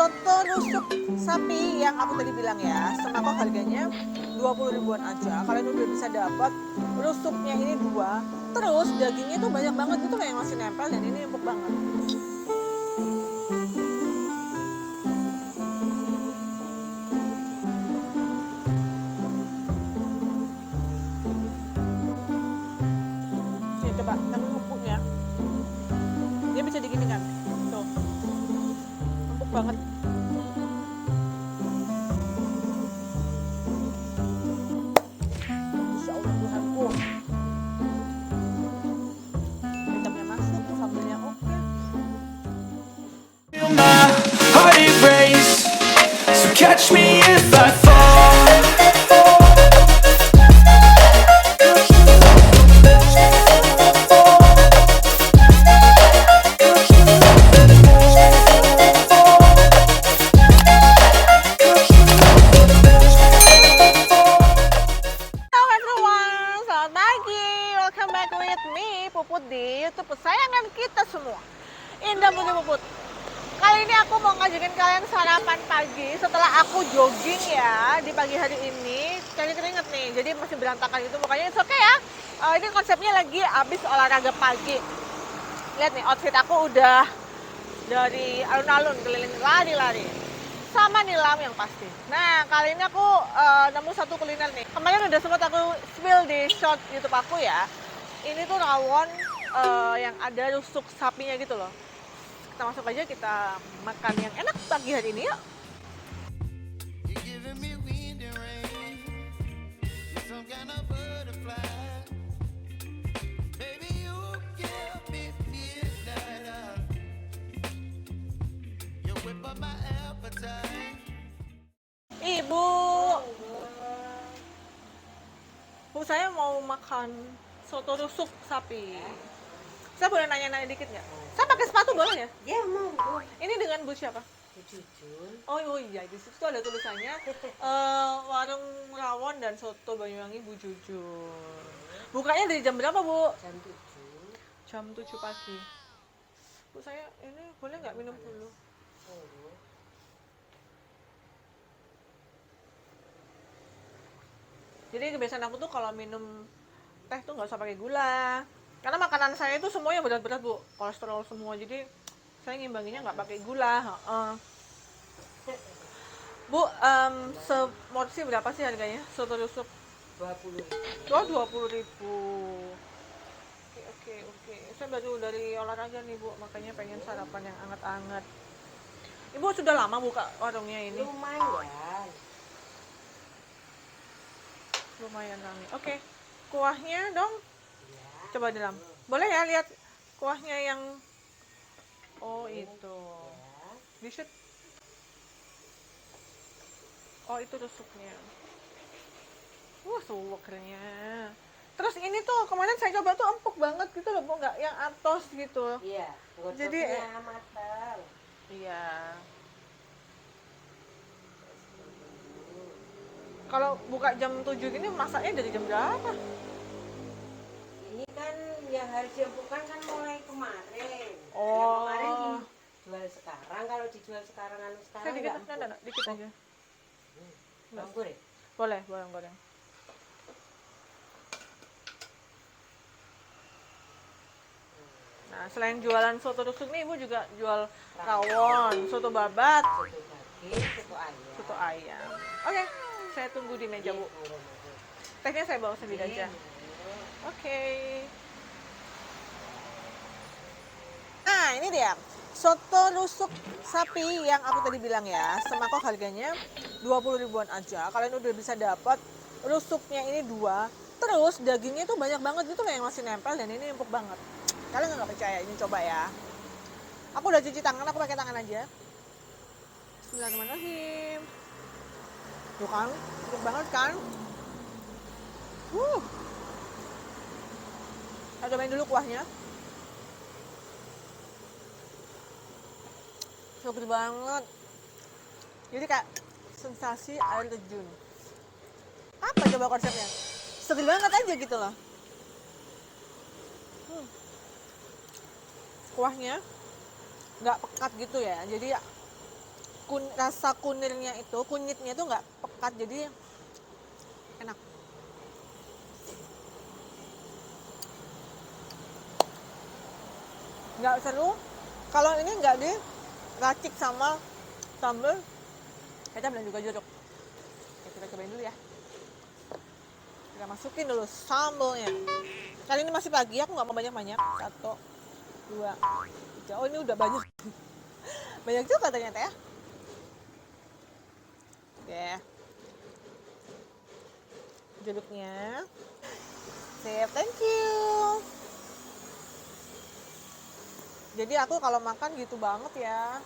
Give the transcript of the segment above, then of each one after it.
soto rusuk sapi yang aku tadi bilang ya, semangkok harganya 20 ribuan aja. Kalian udah bisa dapat rusuknya ini dua, terus dagingnya tuh banyak banget gitu loh yang masih nempel dan ini empuk banget. Nih coba, tapi empuknya. Dia bisa digini kan? Tuh, empuk banget. Insya Allah Tuhanku. Hitamnya masuk, sambelnya oke. Feel my heart erase, so catch me if I fall. Halo everyone, selamat pagi. Welcome back with me, Puput di YouTube kesayangan kita semua. Indah Putih Puput. Kali ini aku mau ngajakin kalian sarapan pagi setelah aku jogging ya di pagi hari ini. Cari keringet nih, jadi masih berantakan gitu. Pokoknya it's okay ya. Ini konsepnya lagi abis olahraga pagi. Lihat nih, outfit aku udah dari alun-alun keliling lari-lari. Sama nilam yang pasti. Nah, kali ini aku nemu satu kuliner nih. Kemarin udah sempat aku spill di short YouTube aku ya. Ini tuh rawon yang ada rusuk sapinya gitu loh. Kita masuk aja, kita makan yang enak pagi hari ini yuk. You're giving me wind and rain. You're some kind of butterfly. Baby, you give me midnight. You whip up my appetite. Ibu. Bu, saya mau makan soto rusuk sapi. Saya boleh nanya-nanya dikit nggak? Saya pakai sepatu boleh ya? Ya mau Ini dengan Bu siapa? jujur. Oh iya, di situ ada tulisannya warung rawon dan soto Banyuwangi Bu Jujur. Bukanya dari jam berapa, Bu? Jam 7. Jam 7 pagi. Bu, saya ini boleh nggak minum dulu? Oh. Jadi kebiasaan aku tuh kalau minum teh tuh nggak usah pakai gula. Karena makanan saya itu semuanya berat-berat, Bu. Kolesterol semua. Jadi saya ngimbanginnya nggak pakai gula. Bu, seporsi berapa sih harganya soto rusuk? 20. Oh, 20.000. Oke. Saya baru dari olahraga nih, Bu. Makanya pengen sarapan yang anget-anget. Ibu sudah lama buka warungnya ini? Lumayan. Lumayan rame. Oke. Kuahnya dong. Ya. Coba dalam. Boleh ya lihat kuahnya yang oh itu. Ya. Di-shoot. Oh, itu rusuknya. Wah, suweknya. Terus ini tuh kemarin saya coba tuh empuk banget gitu loh, Bu, nggak yang atos gitu. Iya, Jadi, ngocoknya matang. Iya. Kalau buka jam 7 gini masaknya dari jam berapa? Ini kan yang harus diempukan kan mulai kemarin. Oh. Yang kemarin dijual sekarang, kalau dijual sekarang Saya sekarang dikit, nggak enggak, dikit aja. Anggur ya? Boleh goreng. Nah, selain jualan soto rusuk nih, Ibu juga jual rawon, soto babat, Soto daging, soto ayam. soto ayam. Oke, saya tunggu di meja, Bu. Tehnya saya bawa sendiri aja. Oke. Nah, ini dia. Soto rusuk sapi yang aku tadi bilang ya. Semangkok harganya 20 ribuan aja. Kalian udah bisa dapat rusuknya ini dua. Terus dagingnya tuh banyak banget gitu loh yang masih nempel dan ini empuk banget. Kalian nggak percaya, ini coba ya. Aku udah cuci tangan, aku pakai tangan aja. Bismillahirrahmanirrahim. Tuh kan, empuk banget kan? Saya cobain dulu kuahnya. Seger banget. Jadi kayak sensasi air terjun. Apa coba konsepnya? Seger banget aja gitu loh. Kuahnya nggak pekat gitu ya. Jadi rasa kunirnya itu, kunyitnya itu nggak pekat, jadi enak. Nggak seru kalau ini nggak diracik sama sambal kecap dan juga jeruk. Oke, kita cobain dulu ya. Kita masukin dulu sambalnya. Kali ini masih pagi, aku nggak mau banyak-banyak. 1, 2, 3. Oh, ini udah banyak. Banyak juga ternyata ya. Oke. Jeruknya. Sip, thank you. Jadi aku kalau makan gitu banget ya.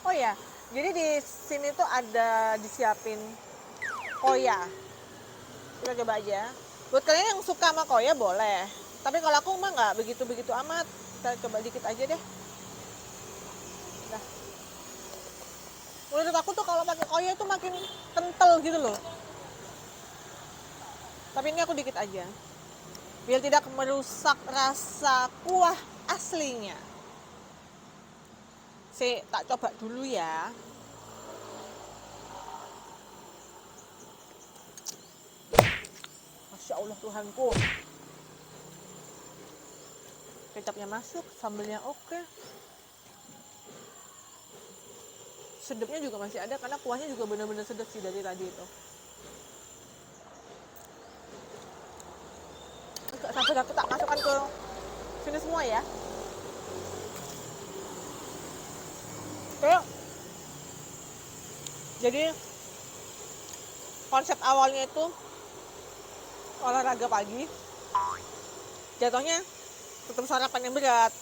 Oh ya, jadi di sini tuh ada disiapin koya. Kita coba aja. Buat kalian yang suka sama koya boleh. Tapi kalau aku mah nggak begitu-begitu amat. Kita coba dikit aja deh. Nah. Menurut aku tuh kalau pakai koya itu makin kental gitu loh. Tapi ini aku dikit aja. Biar tidak merusak rasa kuah aslinya. Tak coba dulu ya. Masya Allah Tuhanku. Kecapnya masuk, sambalnya oke. Sedapnya juga masih ada karena kuahnya juga benar-benar sedap sih dari tadi itu. Sampai aku tak masukkan ke sini semua ya. Oke. Jadi konsep awalnya itu olahraga pagi, jatuhnya tetap sarapan yang berat.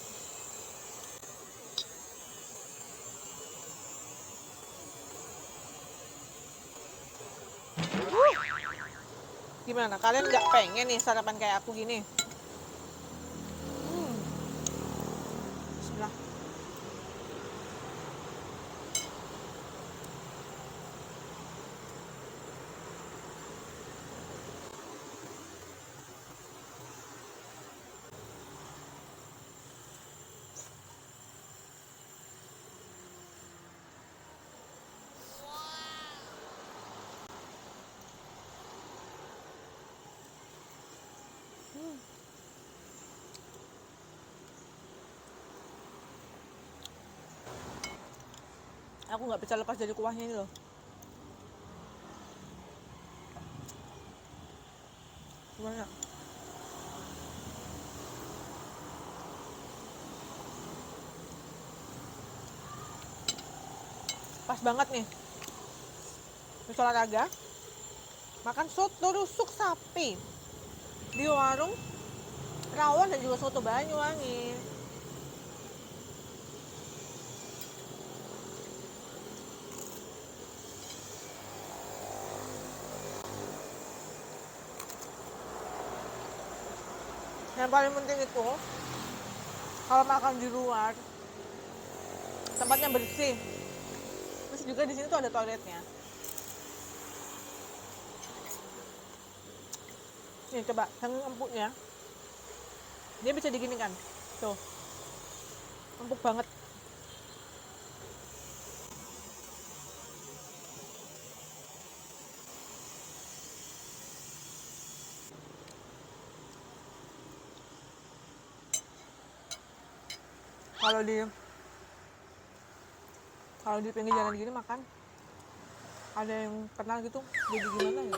Gimana? Kalian nggak pengen nih sarapan kayak aku gini? Bismillah. Aku nggak bisa lepas dari kuahnya ini loh. Gimana? Pas banget nih. Habis olahraga, makan soto rusuk sapi di warung rawon dan juga soto Banyuwangi. Yang paling penting itu kalau makan di luar tempatnya bersih. Terus juga di sini tuh ada toiletnya. Nih coba, saking empuknya. Dia bisa diginikan. Tuh. Empuk banget. Kalau di pinggir jalan gini makan ada yang kenal gitu, jadi gimana ya?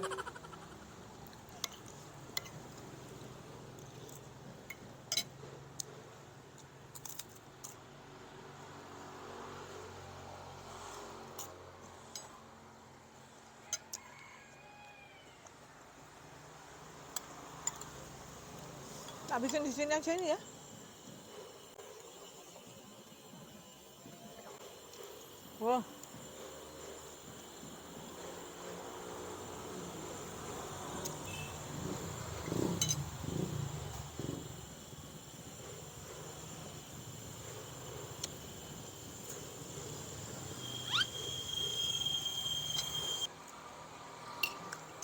Habisin di sini aja ini ya. Wah.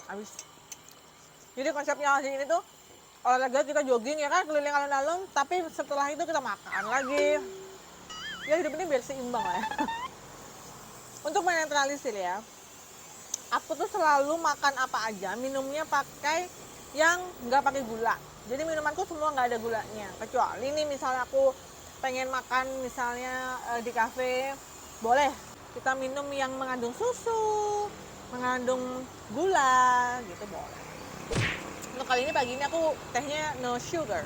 Habis. Jadi konsepnya di ini tuh olahraga kita jogging ya kan, keliling alun-alun, tapi setelah itu kita makan lagi. Ya hidup ini biar seimbang lah ya. Untuk menetralisir ya, aku tuh selalu makan apa aja, minumnya pakai yang nggak pakai gula. Jadi minumanku semua nggak ada gulanya. Kecuali nih misalnya aku pengen makan misalnya di kafe, boleh kita minum yang mengandung susu, mengandung gula, gitu boleh. Untuk kali ini pagi ini aku tehnya no sugar.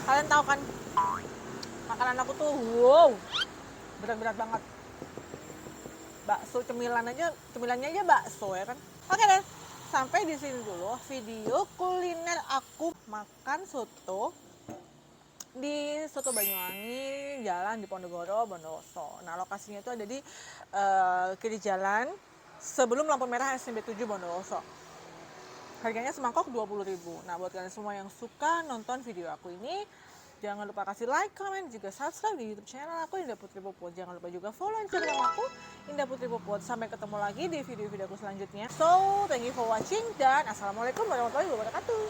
Kalian tahu kan, makanan aku tuh wow, berat-berat banget. Bakso cemilannya aja bakso ya kan. Oke deh, sampai di sini dulu video kuliner aku makan soto di Soto Banyuwangi, jalan di Ponorogo, Bondowoso. Nah, lokasinya itu ada di kiri jalan sebelum lampu merah SMP 7 Bondowoso. Harganya semangkok 20.000. Nah, buat kalian semua yang suka nonton video aku ini, jangan lupa kasih like, comment, juga subscribe di YouTube channel aku Indah Putri Puput. Jangan lupa juga follow Instagram aku Indah Putri Puput. Sampai ketemu lagi di video-videoku selanjutnya. So, thank you for watching dan assalamualaikum warahmatullahi wabarakatuh.